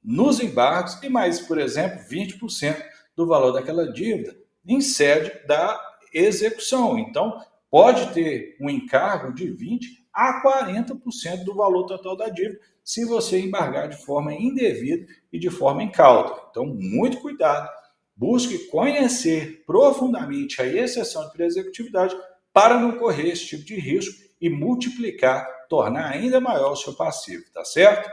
nos embargos e mais, por exemplo, 20% do valor daquela dívida em sede da execução. Então, pode ter um encargo de 20% a 40% do valor total da dívida, se você embargar de forma indevida e de forma incauta. Então, muito cuidado. Busque conhecer profundamente a exceção de presecutividade para não correr esse tipo de risco e multiplicar, tornar ainda maior o seu passivo, tá certo?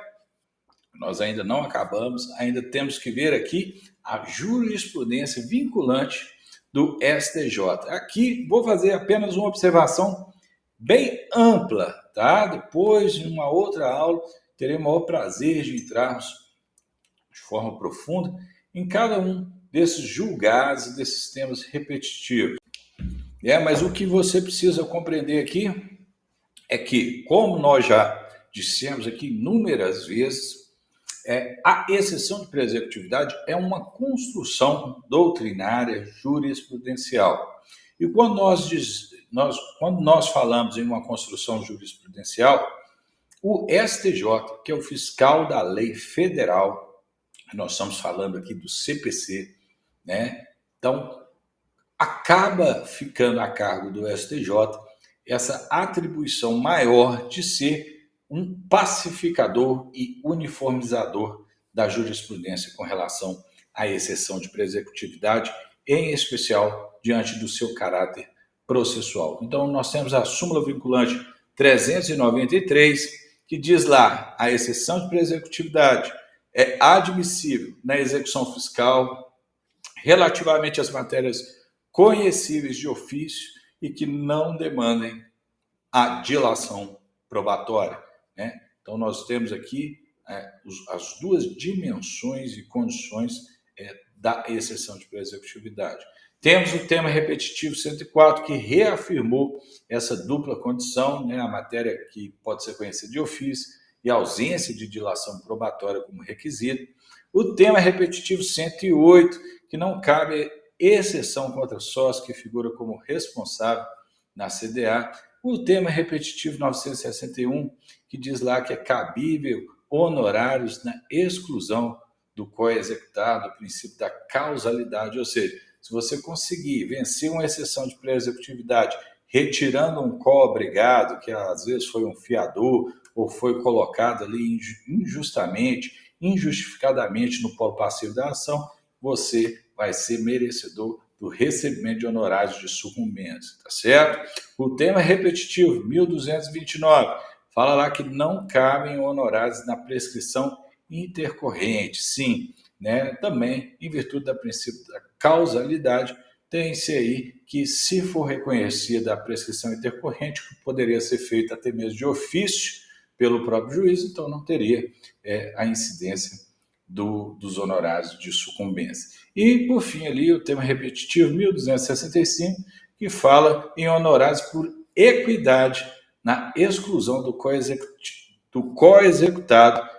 Nós ainda não acabamos, ainda temos que ver aqui a jurisprudência vinculante do STJ. Aqui vou fazer apenas uma observação bem ampla, tá? Depois, em uma outra aula, terei o maior prazer de entrarmos de forma profunda em cada um desses julgados e desses temas repetitivos. Mas o que você precisa compreender aqui é que, como nós já dissemos aqui inúmeras vezes, a exceção de presecutividade é uma construção doutrinária jurisprudencial. E quando nós falamos em uma construção jurisprudencial, o STJ, que é o fiscal da lei federal, nós estamos falando aqui do CPC, então acaba ficando a cargo do STJ essa atribuição maior de ser um pacificador e uniformizador da jurisprudência com relação à exceção de presecutividade, em especial diante do seu caráter processual. Então, nós temos a súmula vinculante 393, que diz lá, a exceção de presecutividade é admissível na execução fiscal relativamente às matérias conhecíveis de ofício e que não demandem a dilação probatória. Então, nós temos aqui as duas dimensões e condições da exceção de presecutividade. Temos o tema repetitivo 104, que reafirmou essa dupla condição, a matéria que pode ser conhecida de ofício e a ausência de dilação probatória como requisito. O tema repetitivo 108, que não cabe exceção contra sócio que figura como responsável na CDA. O tema repetitivo 961, que diz lá que é cabível honorários na exclusão do co-executado, o princípio da causalidade, ou seja, se você conseguir vencer uma exceção de pré-executividade retirando um co-obrigado, que às vezes foi um fiador ou foi colocado ali injustamente, injustificadamente no polo passivo da ação, você vai ser merecedor do recebimento de honorários de sucumbência, tá certo? O tema é repetitivo, 1229, fala lá que não cabem honorários na prescrição intercorrente, sim, né? Também, em virtude do princípio da causalidade, tem-se aí que, se for reconhecida a prescrição intercorrente, que poderia ser feita até mesmo de ofício pelo próprio juiz, então não teria a incidência dos honorários de sucumbência. E, por fim, ali o tema repetitivo 1265, que fala em honorários por equidade na exclusão do coexecutado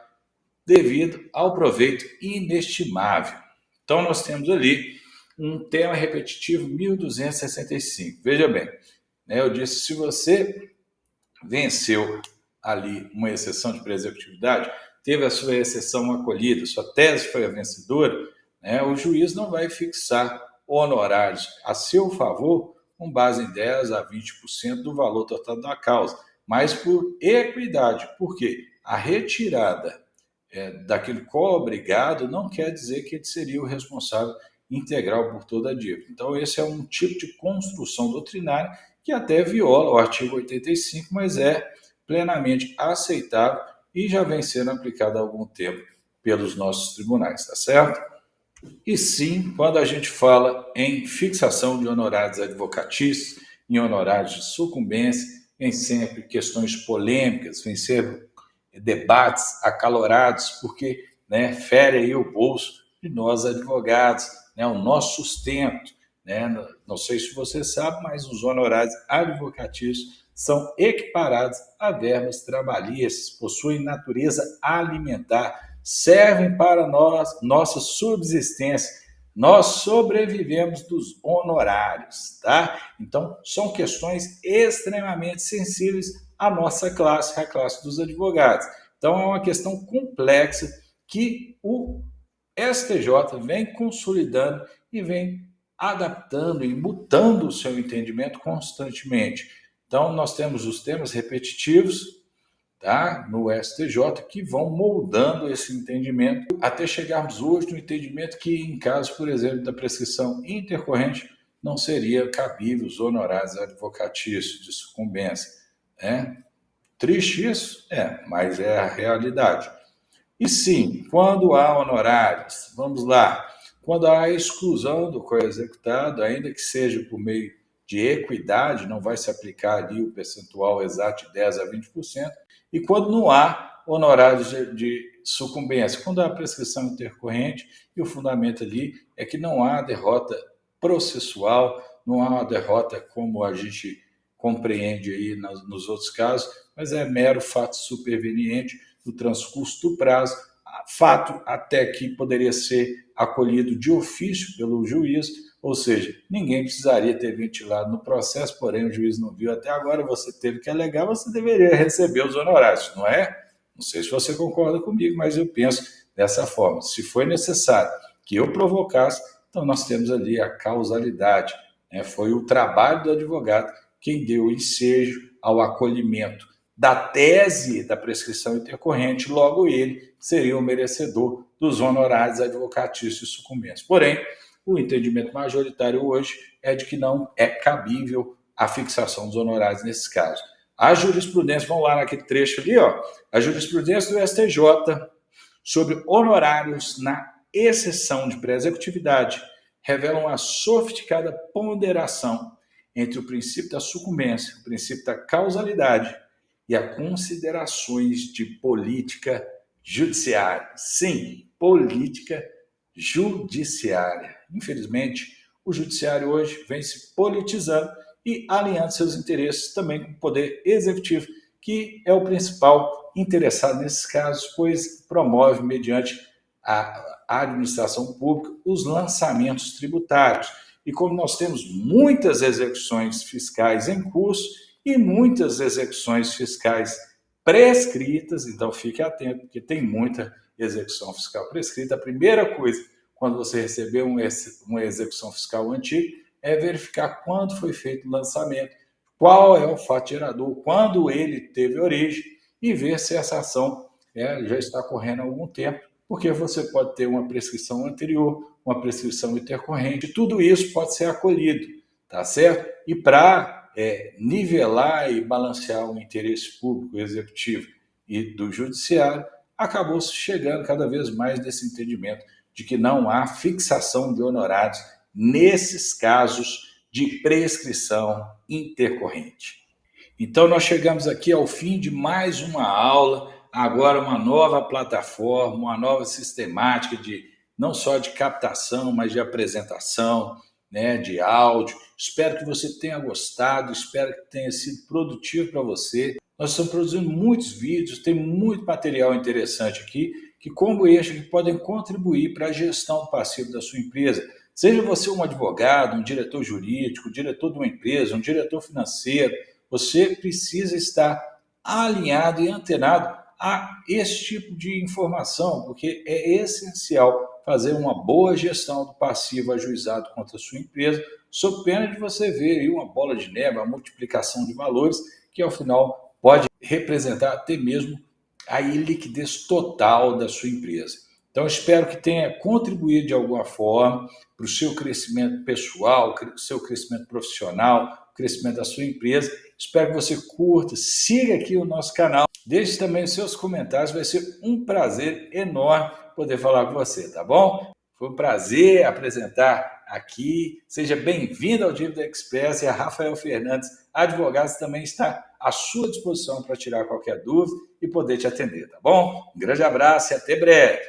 devido ao proveito inestimável. Então, nós temos ali um tema repetitivo 1265. Veja bem, né, eu disse, se você venceu ali uma exceção de pré-executividade, teve a sua exceção acolhida, sua tese foi a vencedora, né, o juiz não vai fixar honorários a seu favor com base em 10% a 20% do valor total da causa, mas por equidade. Por quê? A retirada daquele co-obrigado não quer dizer que ele seria o responsável integral por toda a dívida. Então, esse é um tipo de construção doutrinária que até viola o artigo 85, mas é plenamente aceitável e já vem sendo aplicado há algum tempo pelos nossos tribunais, tá certo? E sim, quando a gente fala em fixação de honorários advocatícios, em honorários de sucumbência, vem sempre questões polêmicas, vem sempre debates acalorados, porque, né, fere aí o bolso de nós advogados, né, o nosso sustento, né? Não sei se você sabe, mas os honorários advocatícios são equiparados a verbas trabalhistas, possuem natureza alimentar, servem para nossa subsistência. Nós sobrevivemos dos honorários, tá? Então, são questões extremamente sensíveis à nossa classe, a classe dos advogados. Então, é uma questão complexa que o STJ vem consolidando e vem adaptando e mutando o seu entendimento constantemente. Então, nós temos os temas repetitivos, tá, no STJ, que vão moldando esse entendimento até chegarmos hoje no entendimento que, em caso, por exemplo, da prescrição intercorrente, não seria cabível os honorários advocatícios de sucumbência. Né? Triste isso? Mas é a realidade. E sim, quando há honorários, vamos lá, quando há a exclusão do coexecutado, ainda que seja por meio de equidade, não vai se aplicar ali o percentual exato de 10% a 20%, e quando não há honorários de sucumbência, quando há prescrição intercorrente, e o fundamento ali é que não há derrota processual, não há uma derrota como a gente compreende aí nos outros casos, mas é mero fato superveniente do transcurso do prazo, fato até que poderia ser acolhido de ofício pelo juiz, ou seja, ninguém precisaria ter ventilado no processo, porém o juiz não viu até agora, você teve que alegar, você deveria receber os honorários, não é? Não sei se você concorda comigo, mas eu penso dessa forma. Se foi necessário que eu provocasse, então nós temos ali a causalidade, né? Foi o trabalho do advogado quem deu o ensejo ao acolhimento da tese da prescrição intercorrente, logo ele seria o merecedor dos honorários advocatícios e sucumbência. Porém, o entendimento majoritário hoje é de que não é cabível a fixação dos honorários nesses casos. A jurisprudência, vamos lá naquele trecho ali, ó, a jurisprudência do STJ sobre honorários na exceção de pré-executividade revela uma sofisticada ponderação entre o princípio da sucumbência, o princípio da causalidade e as considerações de política judiciária. Sim, política judiciária. Infelizmente, o judiciário hoje vem se politizando e alinhando seus interesses também com o poder executivo, que é o principal interessado nesses casos, pois promove, mediante a administração pública, os lançamentos tributários. E como nós temos muitas execuções fiscais em curso e muitas execuções fiscais prescritas, então fique atento, porque tem muita execução fiscal prescrita. A primeira coisa, quando você receber uma execução fiscal antiga, é verificar quando foi feito o lançamento, qual é o fato gerador, quando ele teve origem, e ver se essa ação já está correndo há algum tempo, porque você pode ter uma prescrição anterior, uma prescrição intercorrente. Tudo isso pode ser acolhido, tá certo? E para nivelar e balancear o interesse público, executivo e do judiciário, acabou se chegando cada vez mais nesse entendimento de que não há fixação de honorários nesses casos de prescrição intercorrente. Então, nós chegamos aqui ao fim de mais uma aula, agora uma nova plataforma, uma nova sistemática de não só de captação, mas de apresentação, né, de áudio. Espero que você tenha gostado, espero que tenha sido produtivo para você. Nós estamos produzindo muitos vídeos, tem muito material interessante aqui, que como este, que podem contribuir para a gestão do passivo da sua empresa. Seja você um advogado, um diretor jurídico, diretor de uma empresa, um diretor financeiro, você precisa estar alinhado e antenado a esse tipo de informação, porque é essencial fazer uma boa gestão do passivo ajuizado contra a sua empresa, sob pena de você ver aí uma bola de neve, uma multiplicação de valores, que ao final pode representar até mesmo a iliquidez total da sua empresa. Então, espero que tenha contribuído de alguma forma para o seu crescimento pessoal, o seu crescimento profissional, o crescimento da sua empresa. Espero que você curta, siga aqui o nosso canal, deixe também os seus comentários, vai ser um prazer enorme poder falar com você, tá bom? Foi um prazer apresentar aqui, seja bem-vindo ao Dívida Express, e a Rafael Fernandes Advogados também está à sua disposição para tirar qualquer dúvida e poder te atender, tá bom? Um grande abraço e até breve!